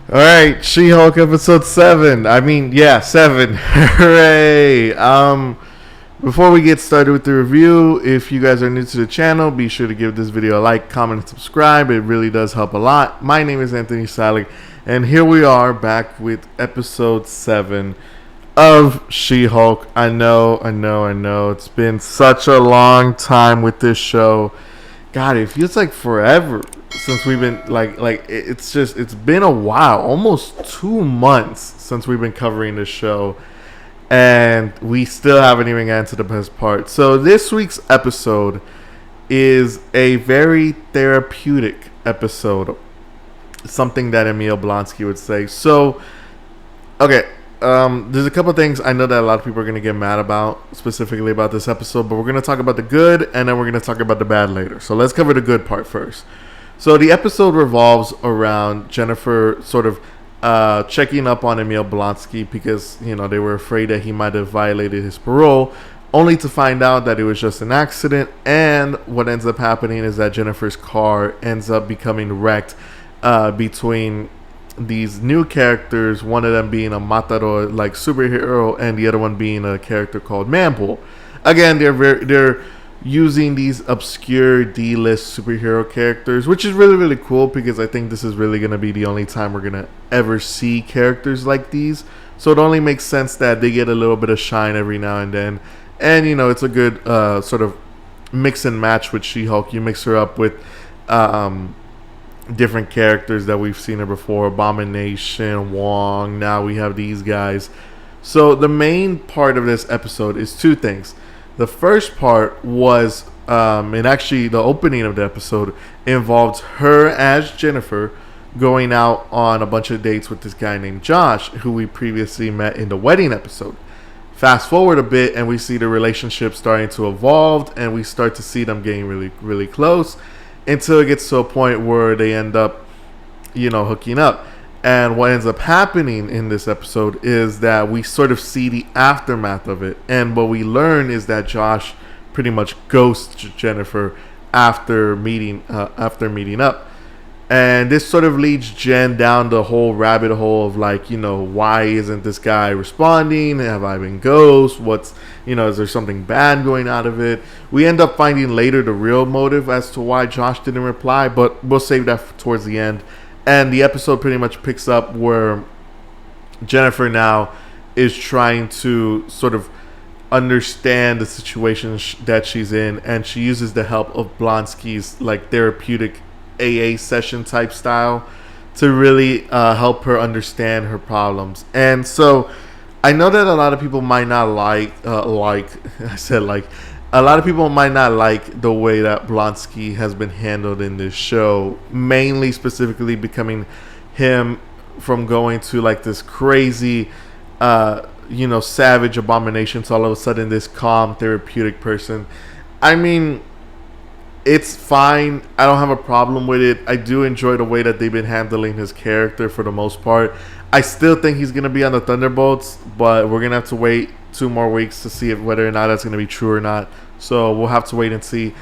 All right, She-Hulk episode 7. Yeah, 7. Hooray! Before we get started with the review, if you guys are new to the channel, be sure to give this video a like, comment, and subscribe. It really does help a lot. My name is Anthony Salic, and here we are back with episode 7 of She-Hulk. I know. It's been such a long time with this show. God, it feels like forever since we've been it's been a while, almost 2 months since we've been covering this show, and we still haven't even gotten to the best part. So this week's episode is a very therapeutic episode, something that Emil Blonsky would say. So, okay, there's a couple things I know that a lot of people are going to get mad about, specifically about this episode, but we're going to talk about the good, and then we're going to talk about the bad later. So let's cover the good part first. So the episode revolves around Jennifer sort of checking up on Emil Blonsky because, they were afraid that he might have violated his parole, only to find out that it was just an accident. And what ends up happening is that Jennifer's car ends up becoming wrecked between these new characters, one of them being a Matador like superhero and the other one being a character called Manbull. Again, they're using these obscure D-list superhero characters, which is really cool because I think this is really going to be the only time we're going to ever see characters like these. So it only makes sense that they get a little bit of shine every now and then. And it's a good sort of mix and match with She-Hulk. You mix her up with different characters that we've seen her before, Abomination, Wong. Now we have these guys. So the main part of this episode is two things. The first part was, and actually the opening of the episode involved her as Jennifer going out on a bunch of dates with this guy named Josh, who we previously met in the wedding episode. Fast forward a bit and we see the relationship starting to evolve, and we start to see them getting really close, until it gets to a point where they end up, hooking up. And what ends up happening in this episode is that we sort of see the aftermath of it. And what we learn is that Josh pretty much ghosts Jennifer after meeting up. And this sort of leads Jen down the whole rabbit hole of why isn't this guy responding? Have I been ghost? Is there something bad going out of it? We end up finding later the real motive as to why Josh didn't reply, but we'll save that for towards the end. And the episode pretty much picks up where Jennifer now is trying to sort of understand the situation that she's in, and she uses the help of Blonsky's therapeutic AA session type style to really help her understand her problems. And so I know that a lot of people might not a lot of people might not like the way that Blonsky has been handled in this show, mainly specifically becoming him from going to this crazy savage abomination to all of a sudden this calm therapeutic person. I mean, it's fine. I don't have a problem with it. I do enjoy the way that they've been handling his character for the most part. I still think he's going to be on the Thunderbolts, but we're going to have to wait 2 more weeks to see whether or not that's going to be true or not. So we'll have to wait and see.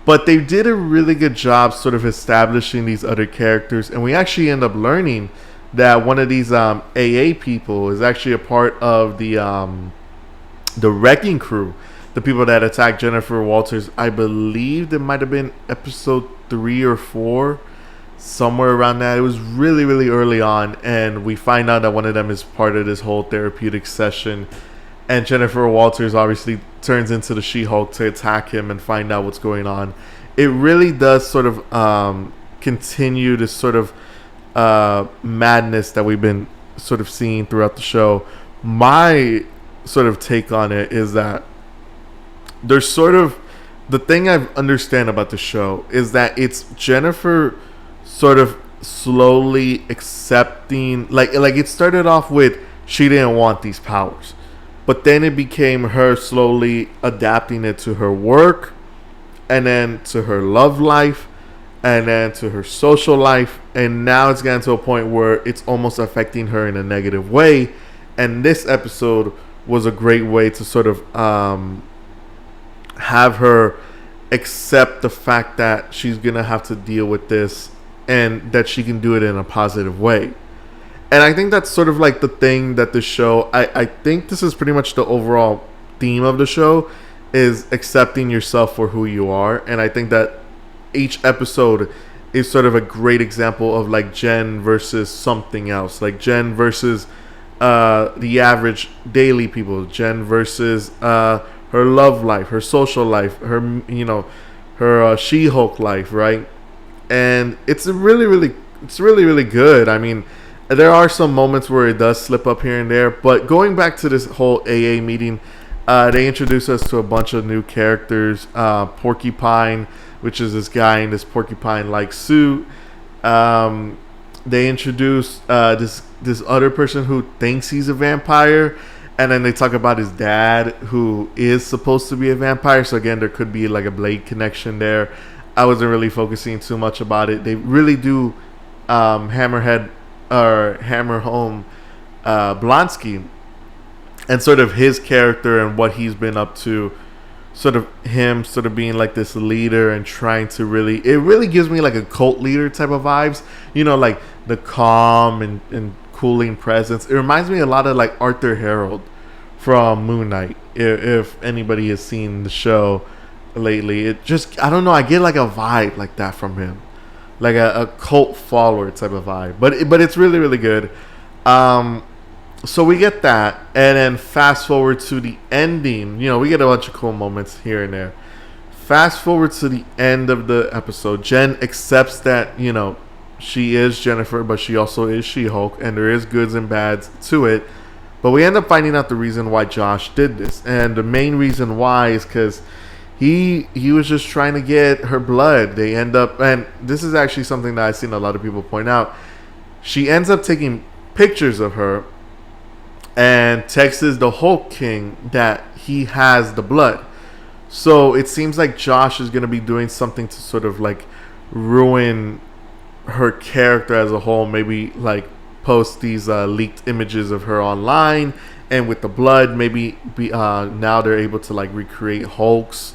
But they did a really good job sort of establishing these other characters, and we actually end up learning that one of these AA people is actually a part of the Wrecking Crew. The people that attacked Jennifer Walters. I believe there might have been episode 3 or 4, somewhere around that. It was really early on, and we find out that one of them is part of this whole therapeutic session. And Jennifer Walters obviously turns into the She-Hulk to attack him and find out what's going on. It really does sort of continue this sort of madness that we've been sort of seeing throughout the show. My sort of take on it is that there's sort of, the thing I understand about the show is that it's Jennifer sort of slowly accepting, like it started off with she didn't want these powers, but then it became her slowly adapting it to her work, and then to her love life, and then to her social life, and now it's gotten to a point where it's almost affecting her in a negative way. And this episode was a great way to sort of have her accept the fact that she's gonna have to deal with this, and that she can do it in a positive way. And I think that's sort of like the thing that the show, I think this is pretty much the overall theme of the show, is accepting yourself for who you are. And I think that each episode is sort of a great example of like Jen versus something else, like Jen versus the average daily people, Jen versus her love life, her social life, her, you know, her She-Hulk life, right? And it's really good. I mean, there are some moments where it does slip up here and there, but going back to this whole AA meeting, they introduce us to a bunch of new characters. Porcupine, which is this guy in this porcupine-like suit. They introduce this other person who thinks he's a vampire, and then they talk about his dad, who is supposed to be a vampire. So again, there could be like a Blade connection there. I wasn't really focusing too much about it. They really do hammer home Blonsky and sort of his character and what he's been up to. Sort of him sort of being like this leader and trying to really, it really gives me like a cult leader type of vibes, you know, like the calm and cooling presence. It reminds me a lot of like Arthur Harrold from Moon Knight, if anybody has seen the show lately. It just, I don't know, I get like a vibe like that from him, like a cult follower type of vibe, but it's really good. So we get that, and then fast forward to the ending. You know, we get a bunch of cool moments here and there. Fast forward to the end of the episode. Jen accepts that, you know, she is Jennifer, but she also is She-Hulk, and there is goods and bads to it. But we end up finding out the reason why Josh did this, and the main reason why is because he was just trying to get her blood. They end up, and this is actually something that I've seen a lot of people point out. She ends up taking pictures of her and texts the Hulk King that he has the blood. So it seems like Josh is going to be doing something to sort of like ruin her character as a whole. Maybe like post these leaked images of her online, and with the blood, maybe now they're able to like recreate Hulks,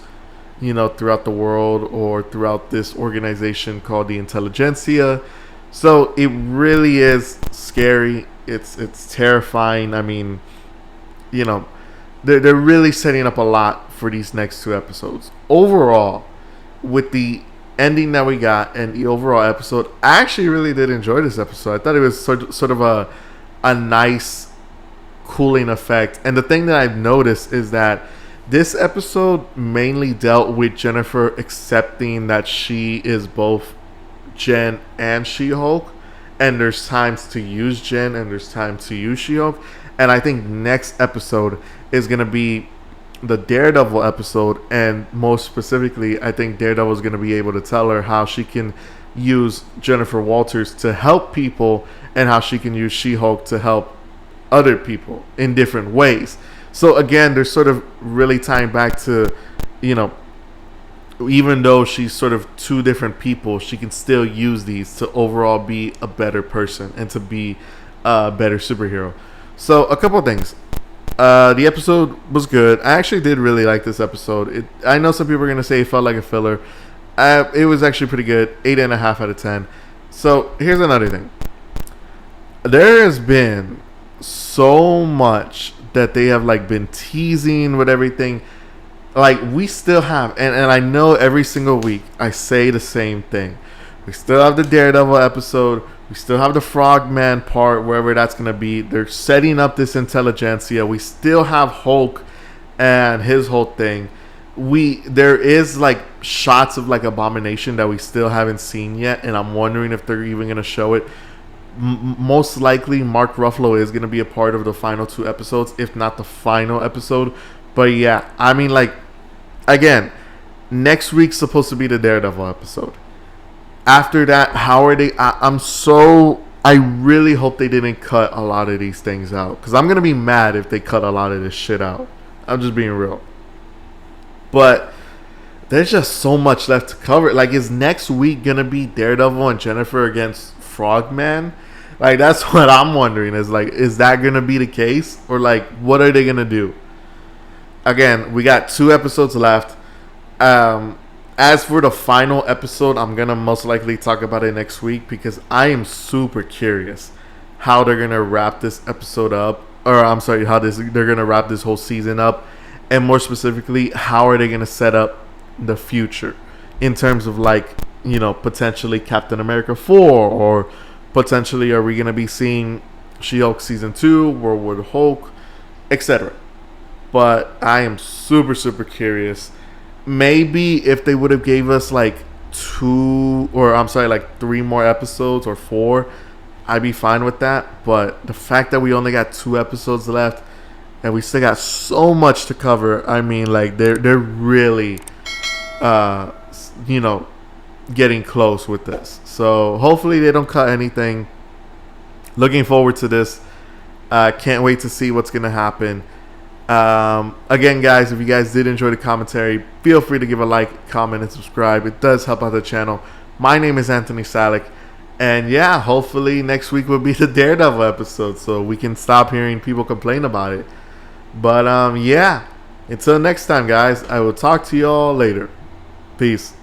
you know, throughout the world or throughout this organization called the Intelligentsia. So it really is scary. It's terrifying. I mean, you know, they're really setting up a lot for these next two episodes. Overall, with the ending that we got and the overall episode, I actually really did enjoy this episode. I thought it was sort of a nice cooling effect. And the thing that I've noticed is that this episode mainly dealt with Jennifer accepting that she is both Jen and She-Hulk, and there's times to use Jen and there's times to use She-Hulk. And I think next episode is going to be the Daredevil episode, and most specifically, I think Daredevil is going to be able to tell her how she can use Jennifer Walters to help people, and how she can use She-Hulk to help other people in different ways. So again, they're sort of really tying back to, you know, even though she's sort of two different people, she can still use these to overall be a better person and to be a better superhero. So a couple of things. The episode was good. I actually did really like this episode. I know some people are going to say it felt like a filler. It was actually pretty good. 8.5 out of 10. So here's another thing. There has been so much that they have like been teasing with everything. Like, we still have, and I know every single week I say the same thing. We still have the Daredevil episode. We still have the Frogman part, wherever that's going to be. They're setting up this Intelligentsia. We still have Hulk and his whole thing. There is like shots of like Abomination that we still haven't seen yet, and I'm wondering if they're even going to show it. Most likely Mark Ruffalo is going to be a part of the final two episodes, if not the final episode. But yeah, I mean, like, again, next week's supposed to be the Daredevil episode. After that, how are they? I really hope they didn't cut a lot of these things out, because I'm going to be mad if they cut a lot of this shit out. I'm just being real. But there's just so much left to cover. Like, is next week going to be Daredevil and Jennifer against Frogman? Like, that's what I'm wondering. Is that going to be the case? Or, like, what are they going to do? Again, we got 2 episodes left. As for the final episode, I'm going to most likely talk about it next week, because I am super curious how they're gonna wrap this episode up, or I'm sorry, how they're gonna wrap this whole season up, and more specifically, how are they gonna set up the future in terms of like, you know, potentially Captain America 4, or potentially are we gonna be seeing She-Hulk season 2, World War Hulk, etc. But I am super super curious. Maybe if they would have gave us like like 3 more episodes or 4, I'd be fine with that. But the fact that we only got 2 episodes left and we still got so much to cover, I mean, like they're really, you know, getting close with this. So hopefully they don't cut anything. Looking forward to this. Can't wait to see what's gonna happen. Again, guys, if you guys did enjoy the commentary, feel free to give a like, comment, and subscribe. It does help out the channel. My name is Anthony Salic, and yeah, hopefully next week will be the Daredevil episode, so we can stop hearing people complain about it. But yeah, until next time, guys, I will talk to y'all later. Peace.